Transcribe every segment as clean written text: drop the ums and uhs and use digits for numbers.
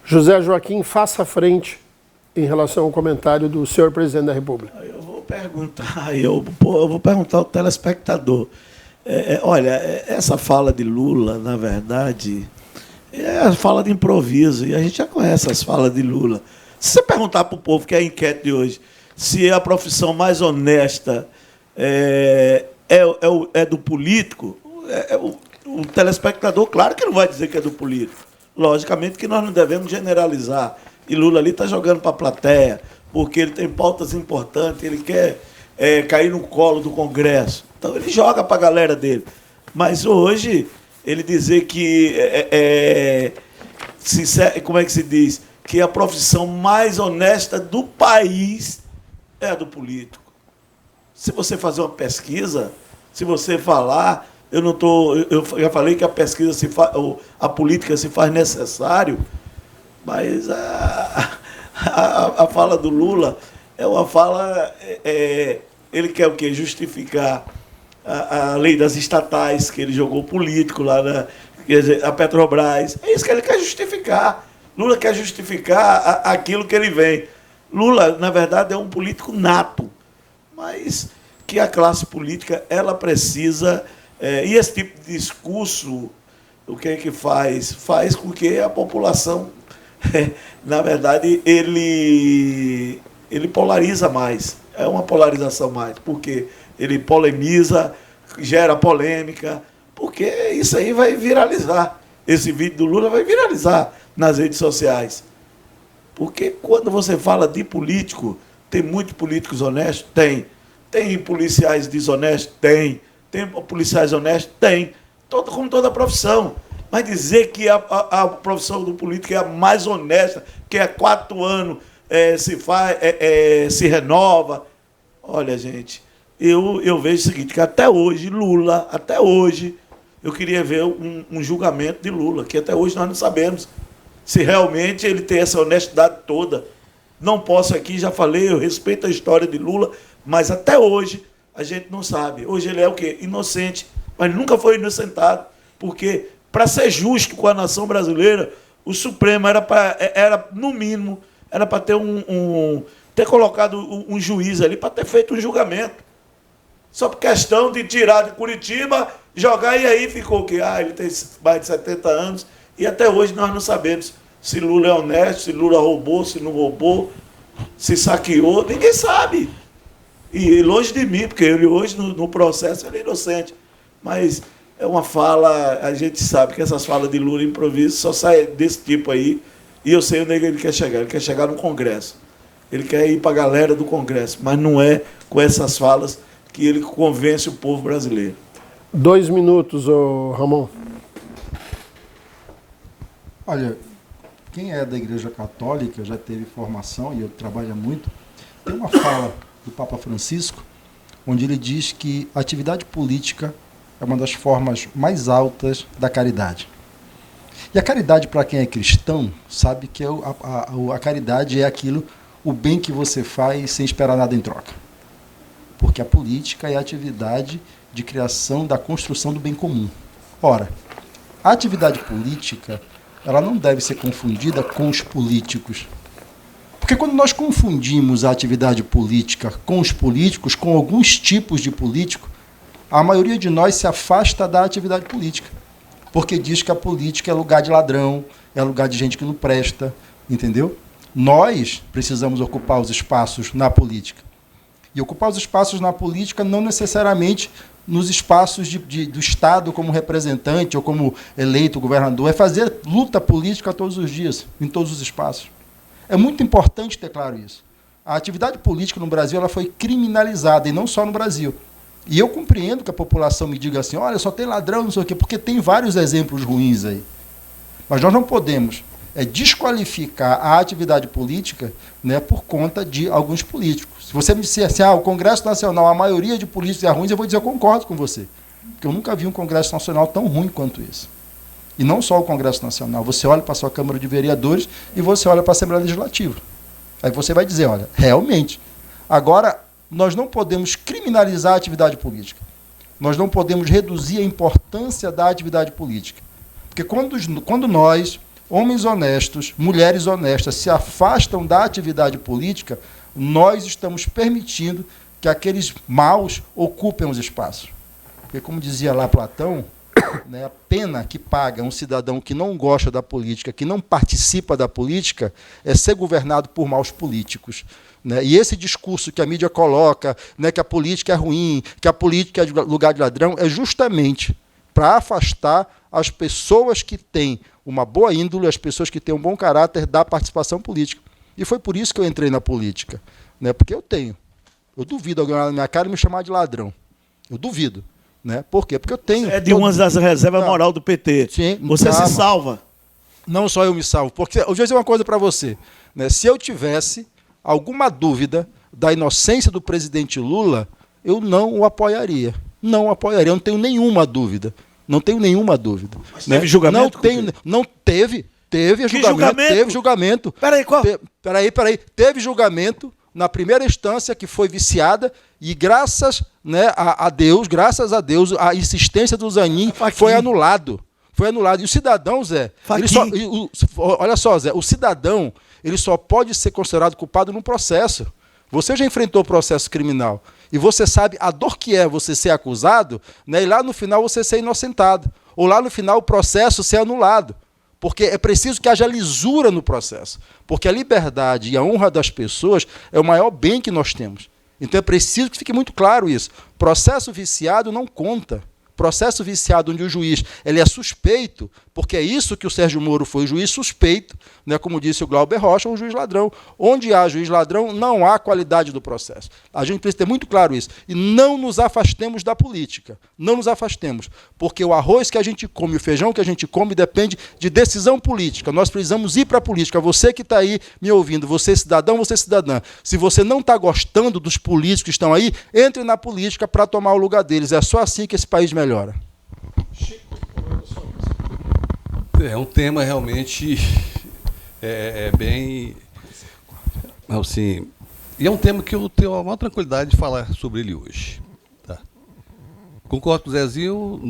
José Joaquim, faça frente em relação ao comentário do senhor presidente da República. Eu vou perguntar ao telespectador. Olha, essa fala de Lula, na verdade, é a fala de improviso, e a gente já conhece as falas de Lula. Se você perguntar para o povo, que é a enquete de hoje, se a profissão mais honesta é do político, o telespectador, claro que não vai dizer que é do político. Logicamente que nós não devemos generalizar. E Lula ali está jogando para a plateia, porque ele tem pautas importantes, ele quer cair no colo do Congresso. Então ele joga para a galera dele. Mas hoje, ele dizer que, como é que se diz? Que a profissão mais honesta do país é a do político. Se você fazer uma pesquisa, se você falar, eu já falei que a pesquisa a política se faz necessário, mas a fala do Lula é uma fala, ele quer o quê? Justificar a lei das estatais, que ele jogou político lá, quer dizer, a Petrobras. É isso que ele quer justificar. Lula quer justificar aquilo que ele vem. Lula, na verdade, é um político nato, mas que a classe política ela precisa. E esse tipo de discurso, o que é que faz? Faz com que a população, na verdade, ele polariza mais. É uma polarização mais, porque ele polemiza, gera polêmica, porque isso aí vai viralizar. Esse vídeo do Lula vai viralizar nas redes sociais. Porque quando você fala de político, tem muitos políticos honestos? Tem. Tem policiais desonestos? Tem. Tem policiais honestos? Tem. Como toda profissão. Mas dizer que a profissão do político é a mais honesta, que há 4 anos se renova. Olha, gente, eu vejo o seguinte, que até hoje, Lula, eu queria ver um julgamento de Lula, que até hoje nós não sabemos se realmente ele tem essa honestidade toda. Não posso aqui, já falei, eu respeito a história de Lula, mas até hoje a gente não sabe. Hoje ele é o quê? Inocente, mas nunca foi inocentado, porque, para ser justo com a nação brasileira, o Supremo era no mínimo, era para ter ter colocado um juiz ali, para ter feito um julgamento. Só por questão de tirar de Curitiba, jogar, e aí ficou o quê? Ele tem mais de 70 anos, e até hoje nós não sabemos se Lula é honesto, se Lula roubou, se não roubou, se saqueou, ninguém sabe. E longe de mim, porque ele hoje, no processo, ele é inocente. Mas é uma fala, a gente sabe que essas falas de Lula improviso só saem desse tipo aí, e eu sei onde ele quer chegar no Congresso. Ele quer ir para a galera do Congresso, mas não é com essas falas que ele convence o povo brasileiro. 2 minutos, Ramon. Olha, quem é da Igreja Católica, já teve formação, e eu trabalho muito, tem uma fala do Papa Francisco, onde ele diz que a atividade política é uma das formas mais altas da caridade. E a caridade, para quem é cristão, sabe que a caridade é aquilo, o bem que você faz sem esperar nada em troca. Porque a política é a atividade de criação, da construção do bem comum. Ora, a atividade política, ela não deve ser confundida com os políticos. Porque quando nós confundimos a atividade política com os políticos, com alguns tipos de político, a maioria de nós se afasta da atividade política. Porque diz que a política é lugar de ladrão, é lugar de gente que não presta, entendeu? Nós precisamos ocupar os espaços na política. E ocupar os espaços na política não necessariamente nos espaços do Estado como representante ou como eleito governador, é fazer luta política todos os dias, em todos os espaços. É muito importante ter claro isso. A atividade política no Brasil ela foi criminalizada, e não só no Brasil. E eu compreendo que a população me diga assim, olha, só tem ladrão, não sei o quê, porque tem vários exemplos ruins aí. Mas nós não podemos desqualificar a atividade política, né, por conta de alguns políticos. Se você me disser assim, o Congresso Nacional, a maioria de políticos é ruim, eu vou dizer, eu concordo com você. Porque eu nunca vi um Congresso Nacional tão ruim quanto esse. E não só o Congresso Nacional. Você olha para a sua Câmara de Vereadores e você olha para a Assembleia Legislativa. Aí você vai dizer, olha, realmente. Agora, nós não podemos criminalizar a atividade política. Nós não podemos reduzir a importância da atividade política. Porque quando nós homens honestos, mulheres honestas se afastam da atividade política, nós estamos permitindo que aqueles maus ocupem os espaços. Porque, como dizia lá Platão, né, a pena que paga um cidadão que não gosta da política, que não participa da política, é ser governado por maus políticos. Né? E esse discurso que a mídia coloca, né, que a política é ruim, que a política é lugar de ladrão, é justamente para afastar as pessoas que têm uma boa índole, as pessoas que têm um bom caráter da participação política. E foi por isso que eu entrei na política. Né? Porque eu duvido alguém olhar na minha cara e me chamar de ladrão. Eu duvido. Né? Por quê? Porque eu tenho... É de uma das reservas moral do PT. Sim, você se salva. Não só eu me salvo. Porque eu vou dizer uma coisa para você. Né? Se eu tivesse alguma dúvida da inocência do presidente Lula, eu não o apoiaria. Não o apoiaria. Eu não tenho nenhuma dúvida. Não tenho nenhuma dúvida. Mas teve julgamento? Não teve. Teve julgamento. Teve julgamento. Peraí, qual? Peraí. Teve julgamento na primeira instância, que foi viciada, e graças, né, a Deus, a insistência do Zanin foi anulado. Foi anulado. E o cidadão, Zé, olha só, Zé, o cidadão, ele só pode ser considerado culpado num processo. Você já enfrentou processo criminal e você sabe a dor que é você ser acusado, né, e lá no final você ser inocentado. Ou lá no final o processo ser anulado. Porque é preciso que haja lisura no processo. Porque a liberdade e a honra das pessoas é o maior bem que nós temos. Então é preciso que fique muito claro isso. Processo viciado não conta. Processo viciado onde o juiz ele é suspeito, porque é isso que o Sérgio Moro foi, juiz suspeito, né, como disse o Glauber Rocha, um juiz ladrão. Onde há juiz ladrão, não há qualidade do processo. A gente precisa ter muito claro isso. E não nos afastemos da política. Não nos afastemos. Porque o arroz que a gente come, o feijão que a gente come, depende de decisão política. Nós precisamos ir para a política. Você que está aí me ouvindo, você cidadão, você cidadã. Se você não está gostando dos políticos que estão aí, entre na política para tomar o lugar deles. É só assim que esse país melhora. É um tema realmente bem... Assim, e é um tema que eu tenho a maior tranquilidade de falar sobre ele hoje. Tá? Concordo com o Zezinho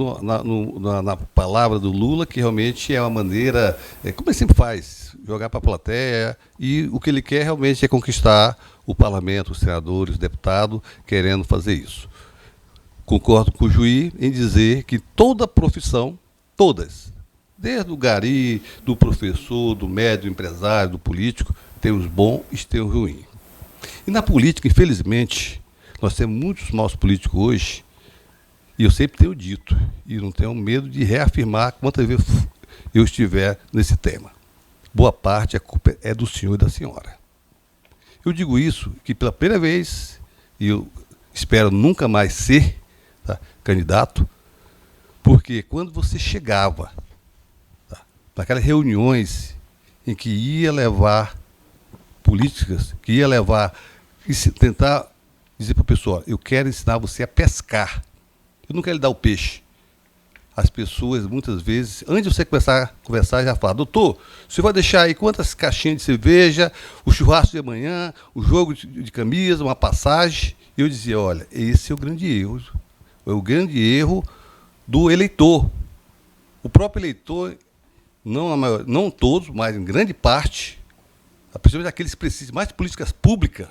na palavra do Lula, que realmente é uma maneira, como ele sempre faz, jogar para a plateia, e o que ele quer realmente é conquistar o parlamento, os senadores, os deputados, querendo fazer isso. Concordo com o Juí em dizer que toda profissão, todas, desde o gari, do professor, do médico, do empresário, do político, tem os bons e tem os ruins. E na política, infelizmente, nós temos muitos maus políticos hoje, e eu sempre tenho dito, e não tenho medo de reafirmar quantas vezes eu estiver nesse tema. Boa parte, a culpa é do senhor e da senhora. Eu digo isso que pela primeira vez, e eu espero nunca mais ser candidato, porque quando você chegava naquelas reuniões em que ia levar políticas, que ia levar e tentar dizer para a pessoa, eu quero ensinar você a pescar, eu não quero lhe dar o peixe. As pessoas, muitas vezes, antes de você começar a conversar, já falam, doutor, você vai deixar aí quantas caixinhas de cerveja, o churrasco de amanhã, o jogo de camisa, uma passagem? E eu dizia, olha, esse é o grande erro. É o grande erro do eleitor. O próprio eleitor, não todos, mas em grande parte, principalmente aqueles que precisam mais de políticas públicas,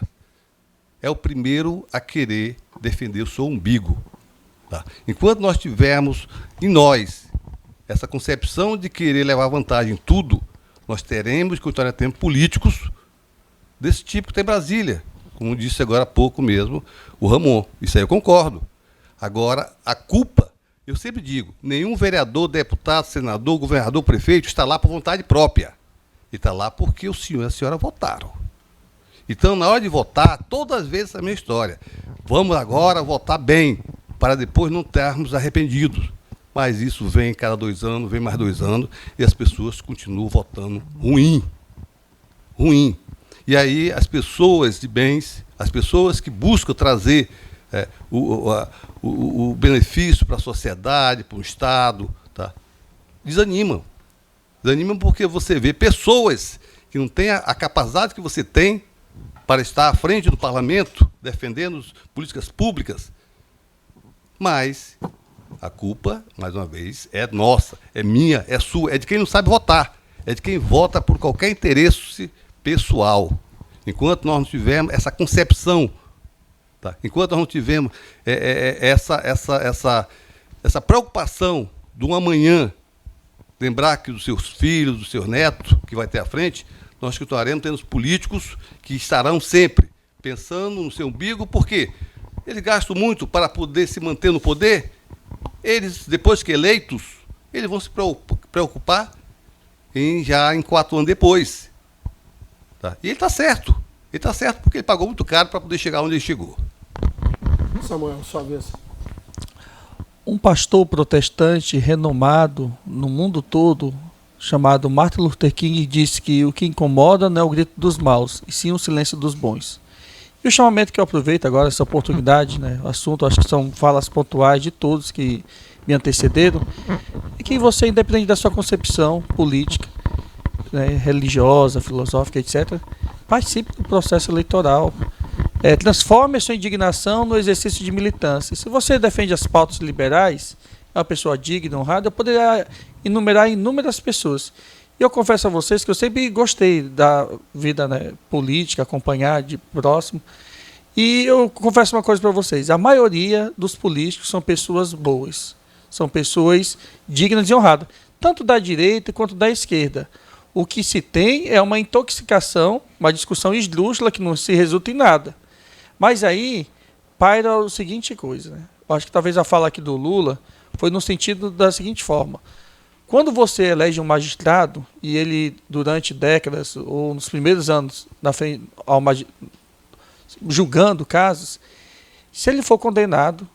é o primeiro a querer defender o seu umbigo. Tá? Enquanto nós tivermos em nós essa concepção de querer levar vantagem em tudo, nós teremos que continuar tendo políticos desse tipo que tem em Brasília, como disse agora há pouco mesmo o Ramon. Isso aí eu concordo. Agora, a culpa, eu sempre digo, nenhum vereador, deputado, senador, governador, prefeito está lá por vontade própria. Ele está lá porque o senhor e a senhora votaram. Então, na hora de votar, todas as vezes a minha história. Vamos agora votar bem, para depois não estarmos arrependidos. Mas isso vem cada 2 anos, vem mais 2 anos, e as pessoas continuam votando ruim. Ruim. E aí as pessoas de bens, as pessoas que buscam trazer o benefício para a sociedade, para o Estado, tá? Desanimam. Desanimam porque você vê pessoas que não têm a capacidade que você tem para estar à frente do parlamento, defendendo políticas públicas. Mas a culpa, mais uma vez, é nossa, é minha, é sua, é de quem não sabe votar. é de quem vota por qualquer interesse pessoal. Enquanto nós não tivermos essa concepção, tá? Enquanto nós não tivermos essa preocupação do amanhã, lembrar que dos seus filhos, dos seus netos, que vai ter à frente, nós continuaremos tendo políticos que estarão sempre pensando no seu umbigo, porque eles gastam muito para poder se manter no poder. Eles, depois que eleitos, eles vão se preocupar em 4 anos depois. Tá? E ele está certo. Ele está certo porque ele pagou muito caro para poder chegar onde ele chegou. Samuel, sua vez. Um pastor protestante renomado no mundo todo, chamado Martin Luther King, disse que o que incomoda não é o grito dos maus, e sim o silêncio dos bons. E o chamamento que eu aproveito agora, essa oportunidade, né, o assunto, acho que são falas pontuais de todos que me antecederam, é que você, independente da sua concepção política, né, religiosa, filosófica, etc., participe do processo eleitoral. Transforme a sua indignação no exercício de militância. Se você defende as pautas liberais, é uma pessoa digna, honrada, eu poderia enumerar inúmeras pessoas. E eu confesso a vocês que eu sempre gostei da vida, né, política, acompanhar de próximo. E eu confesso uma coisa para vocês, a maioria dos políticos são pessoas boas, são pessoas dignas e honradas, tanto da direita quanto da esquerda. O que se tem é uma intoxicação, uma discussão esdrúxula que não se resulta em nada. Mas aí paira a seguinte coisa, né? Eu acho que talvez a fala aqui do Lula foi no sentido da seguinte forma. Quando você elege um magistrado e ele, durante décadas ou nos primeiros anos, na frente, julgando casos, se ele for condenado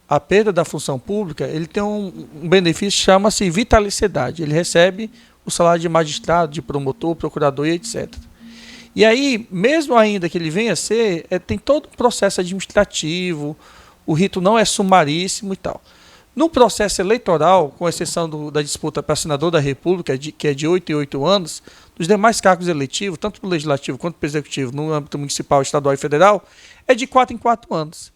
à perda da função pública, ele tem um benefício que chama-se vitalicidade. Ele recebe o salário de magistrado, de promotor, procurador e etc. E aí, mesmo ainda que ele venha a ser, tem todo um processo administrativo, o rito não é sumaríssimo e tal. No processo eleitoral, com exceção da disputa para senador da República, que é de 8 em 8 anos, nos demais cargos eletivos, tanto no Legislativo quanto no Executivo, no âmbito municipal, estadual e federal, é de 4 em 4 anos.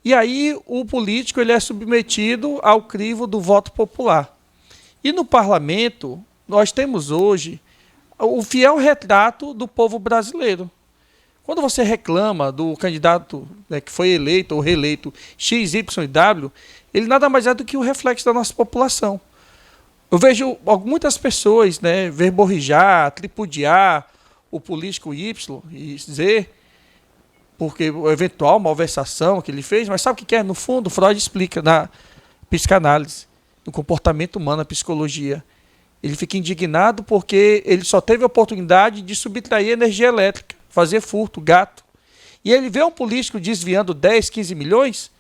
E aí o político ele é submetido ao crivo do voto popular. E no parlamento, nós temos hoje o fiel retrato do povo brasileiro. Quando você reclama do candidato, né, que foi eleito ou reeleito X, Y e W, ele nada mais é do que o reflexo da nossa população. Eu vejo muitas pessoas, né, verborrijar, tripudiar o político Y e Z, porque a eventual malversação que ele fez, mas sabe o que é? No fundo, Freud explica na psicanálise, no comportamento humano, na psicologia. Ele fica indignado porque ele só teve a oportunidade de subtrair energia elétrica, fazer furto, gato. E ele vê um político desviando 10, 15 milhões,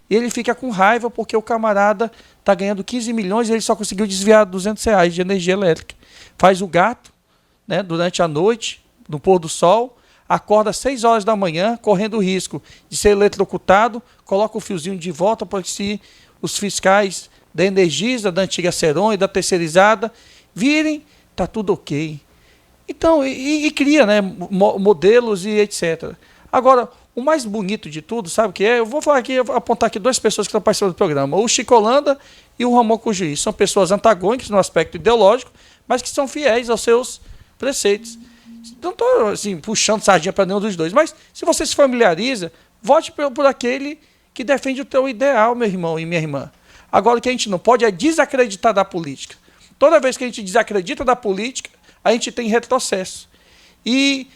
e ele fica com raiva porque o camarada está ganhando 15 milhões e ele só conseguiu desviar R$200 de energia elétrica. Faz o gato, né, durante a noite, no pôr do sol, acorda às 6 horas da manhã, correndo o risco de ser eletrocutado, coloca o fiozinho de volta para que se os fiscais da Energisa, da antiga Seron e da terceirizada virem, está tudo ok. Então, e cria, né, modelos e etc. Agora, o mais bonito de tudo, sabe o que é? Eu vou falar aqui, apontar aqui 2 pessoas que estão participando do programa, o Chico Holanda e o Ramon Cujuí. São pessoas antagônicas no aspecto ideológico, mas que são fiéis aos seus preceitos. Não estou assim, puxando sardinha para nenhum dos dois, mas se você se familiariza, vote por aquele que defende o teu ideal, meu irmão e minha irmã. Agora, o que a gente não pode é desacreditar da política. Toda vez que a gente desacredita da política, a gente tem retrocesso. E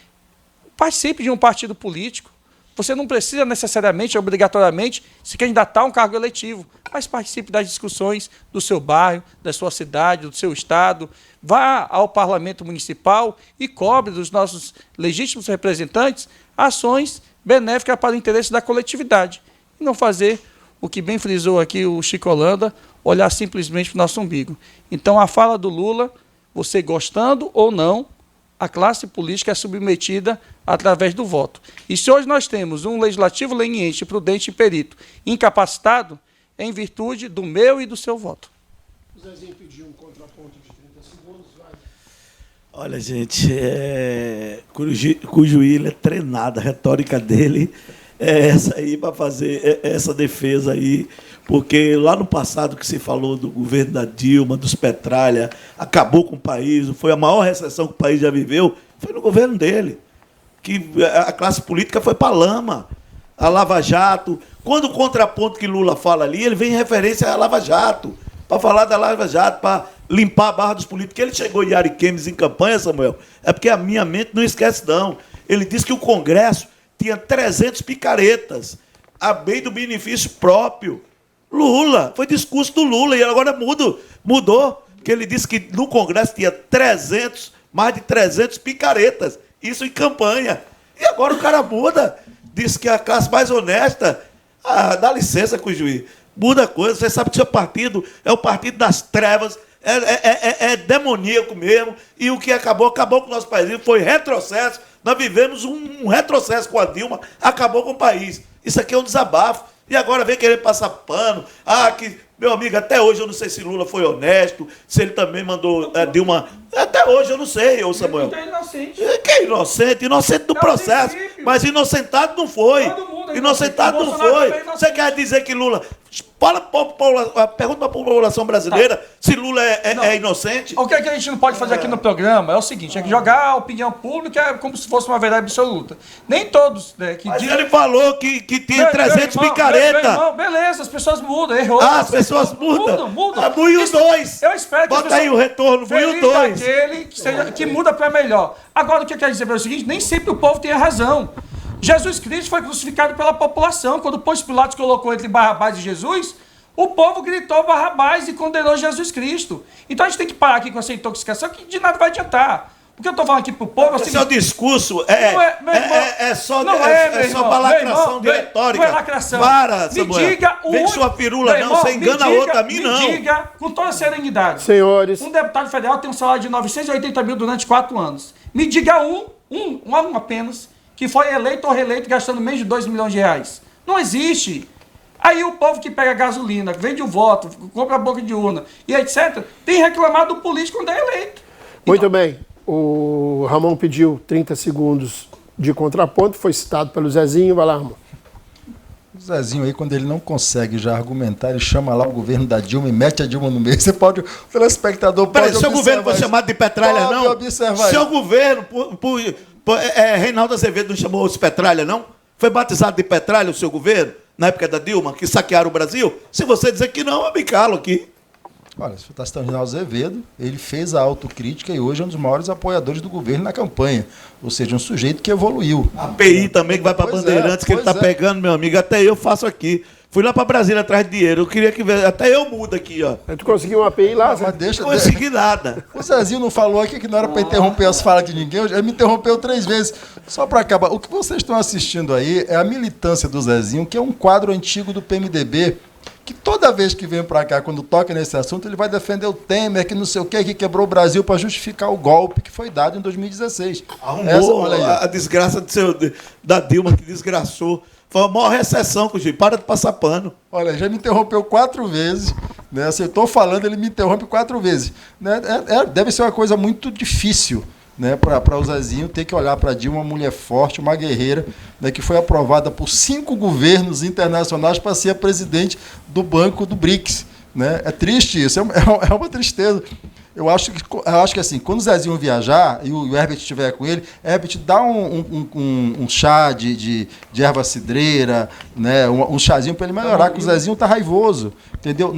participe de um partido político. Você não precisa necessariamente, obrigatoriamente, se candidatar a um cargo eletivo, mas participe das discussões do seu bairro, da sua cidade, do seu estado. Vá ao parlamento municipal e cobre dos nossos legítimos representantes ações benéficas para o interesse da coletividade. E não fazer o que bem frisou aqui o Chico Holanda, olhar simplesmente para o nosso umbigo. Então, a fala do Lula, você gostando ou não, a classe política é submetida através do voto. E se hoje nós temos um legislativo leniente, prudente e perito incapacitado, é em virtude do meu e do seu voto. O Zezinho pediu um contraponto de 30 segundos, vai. Olha, gente, Cujuí é treinado, a retórica dele é essa aí, para fazer essa defesa aí, porque lá no passado que se falou do governo da Dilma, dos Petralha, acabou com o país, foi a maior recessão que o país já viveu, foi no governo dele, que a classe política foi para a lama, a Lava Jato. Quando o contraponto que Lula fala ali, ele vem em referência à Lava Jato, para falar da Lava Jato, para limpar a barra dos políticos. Que ele chegou em Ariquemes em campanha, Samuel, é porque a minha mente não esquece, não. Ele disse que o Congresso tinha 300 picaretas, a bem do benefício próprio. Lula, foi discurso do Lula, e agora mudou, que ele disse que no Congresso tinha mais de 300 picaretas, isso em campanha. E agora o cara muda, diz que a classe mais honesta, dá licença com o juiz, muda a coisa, você sabe que o seu partido é o partido das trevas, é demoníaco mesmo, e o que acabou com o nosso país, foi retrocesso, nós vivemos um retrocesso com a Dilma, acabou com o país. Isso aqui é um desabafo. E agora vem querer passar pano. Meu amigo, até hoje eu não sei se Lula foi honesto, se ele também mandou Dilma. Até hoje eu não sei, ô Samuel. Ele é inocente. Que é inocente? Inocente do processo. Mas inocentado não foi. Inocentado não foi. Você quer dizer que Lula... Pergunta para a população brasileira se Lula é inocente. O que a gente não pode fazer aqui no programa é o seguinte, é que jogar a opinião pública como se fosse uma verdade absoluta. Nem todos, né, que Mas ele falou que tinha 300 picaretas. Beleza, as pessoas mudam, errou. As pessoas mudam. Mudam. Buiu 2. Eu espero que bota aí o retorno, Buiu 2. Aquele que muda para melhor. Agora, o que eu quero dizer é o seguinte, nem sempre o povo tem a razão. Jesus Cristo foi crucificado pela população. Quando o Pôncio Pilatos colocou entre Barrabás e Jesus, o povo gritou Barrabás e condenou Jesus Cristo. Então a gente tem que parar aqui com essa intoxicação que de nada vai adiantar. O que eu estou falando aqui para o povo... O seu discurso é só balacração de retórica. Não é lacração. Para, me Samuel. diga Vem sua pirula, não. Você engana a outra, a mim não. Me diga, com toda serenidade. Senhores. Um deputado federal tem um salário de 980 mil durante 4 anos. Me diga um apenas, que foi eleito ou reeleito gastando menos de 2 milhões de reais. Não existe. Aí o povo que pega gasolina, vende o voto, compra a boca de urna e etc., tem reclamado do político quando é eleito. Muito bem. O Ramon pediu 30 segundos de contraponto, foi citado pelo Zezinho. Vai lá, Ramon. O Zezinho aí, quando ele não consegue já argumentar, ele chama lá o governo da Dilma e mete a Dilma no meio. Você pode, o telespectador pode observar. Seu governo foi chamado de Petralha, não? Observar seu governo, Reinaldo Azevedo não chamou os Petralha, não? Foi batizado de Petralha o seu governo, na época da Dilma, que saquearam o Brasil? Se você dizer que não, eu me calo aqui. Olha, se você está citando o Reinaldo Azevedo, ele fez a autocrítica e hoje é um dos maiores apoiadores do governo na campanha. Ou seja, um sujeito que evoluiu. A PI também, que vai para Bandeirantes, que ele está pegando, meu amigo. Até eu faço aqui. Fui lá para Brasília atrás de dinheiro. Eu queria que... Até eu mudo aqui, ó. Tu conseguiu uma API lá, Zé? Não consegui nada. O Zezinho não falou aqui que não era para interromper as falas de ninguém. Ele me interrompeu 3 vezes. Só para acabar. O que vocês estão assistindo aí é a militância do Zezinho, que é um quadro antigo do PMDB, que toda vez que vem para cá, quando toca nesse assunto, ele vai defender o Temer, que não sei o quê, que quebrou o Brasil para justificar o golpe que foi dado em 2016. Arrumou a desgraça da Dilma, que desgraçou. Foi a maior recessão, Cuji. Para de passar pano. Olha, já me interrompeu 4 vezes. Né? Se eu estou falando, ele me interrompe 4 vezes. Né? Deve ser uma coisa muito difícil, né, para o Zezinho ter que olhar para Dilma, uma mulher forte, uma guerreira, né, que foi aprovada por 5 governos internacionais para ser a presidente do Banco do BRICS. Né? É triste isso, é uma tristeza. Eu acho que assim, quando o Zezinho viajar e o Herbert estiver com ele, Herbert, dá um chá de erva cidreira, né, um chazinho para ele melhorar, que o Zezinho está raivoso. Entendeu?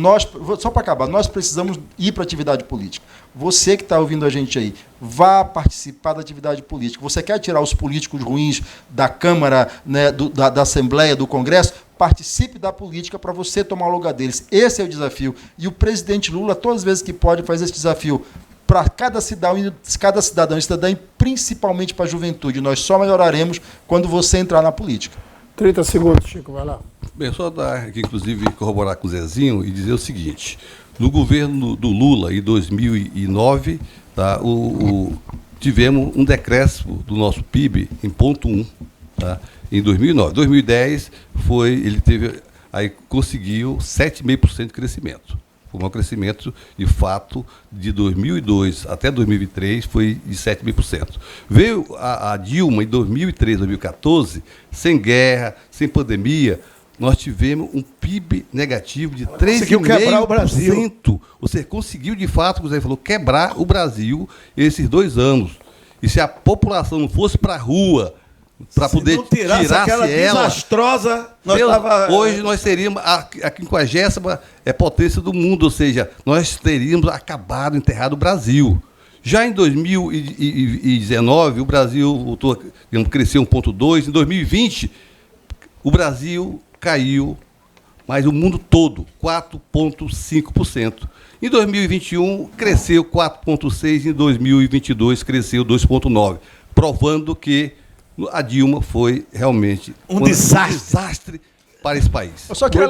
Só para acabar, nós precisamos ir para a atividade política. Você que está ouvindo a gente aí, vá participar da atividade política. Você quer tirar os políticos ruins da Câmara, né, da Assembleia, do Congresso? Participe da política para você tomar o lugar deles. Esse é o desafio. E o presidente Lula, todas as vezes que pode, faz esse desafio para cada cidadão e cidadã, e principalmente para a juventude. Nós só melhoraremos quando você entrar na política. 30 segundos, Chico, vai lá. Bem, só dar aqui, inclusive, corroborar com o Zezinho e dizer o seguinte. No governo do Lula, em 2009, tá, tivemos um decréscimo do nosso PIB em 0,1, tá, em 2009. 2010, ele conseguiu 7,5% de crescimento. O maior crescimento, de fato, de 2002 até 2023 foi de 7.000%. Veio a Dilma em 2013, 2014, sem guerra, sem pandemia, nós tivemos um PIB negativo de 3,5%. Conseguiu quebrar o Brasil. Você conseguiu, de fato, como você falou, quebrar o Brasil esses 2 anos. E se a população não fosse para a rua para poder não tirasse aquela ela desastrosa, hoje nós seríamos a 50ª potência do mundo, ou seja, nós teríamos acabado, enterrado o Brasil. Já em 2019, o Brasil voltou, cresceu 1,2%. Em 2020, o Brasil caiu, mas o mundo todo, 4,5%. Em 2021, cresceu 4,6%. Em 2022, cresceu 2,9%, provando que a Dilma foi realmente um desastre para esse país. Eu só queria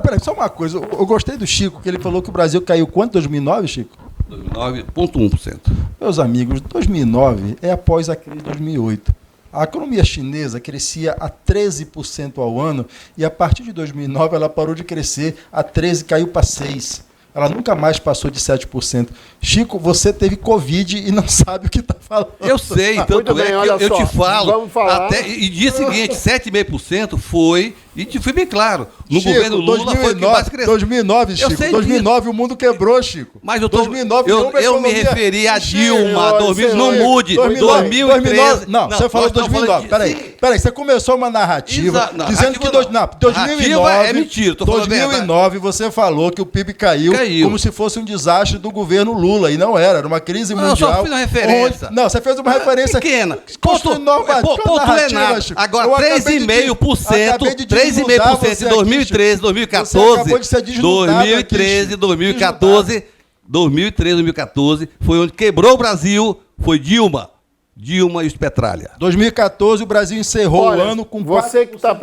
peraí, só uma coisa. Eu gostei do Chico, que ele falou que o Brasil caiu quanto em 2009, Chico? 9,1%. Meus amigos, 2009 é após a crise de 2008. A economia chinesa crescia a 13% ao ano e a partir de 2009 ela parou de crescer a 13%, caiu para 6%. Ela nunca mais passou de 7%. Chico, você teve Covid e não sabe o que está falando. Eu sei, tanto bem, que eu te falo. Vamos falar. E dia seguinte, 7,5% foi, e fui bem claro, no Chico, governo Lula 2009, foi o que mais cresceu. 2009, Chico, 2009 o mundo quebrou, Chico. Mas eu, 2009, eu me referi a Dilma, não mude, 2013. Não, você falou 2009, peraí, você começou uma narrativa dizendo que 2009 é mentira, tô falando 2009 você falou que o PIB caiu como se fosse um desastre do governo Lula, e não era uma crise mundial. Eu só fiz uma referência. Não, você fez uma referência pequena. Ponto é nada. Agora, 3,5% em 2013, 2014 foi onde quebrou o Brasil, foi Dilma e os Petralha. 2014 o Brasil encerrou o ano com você que está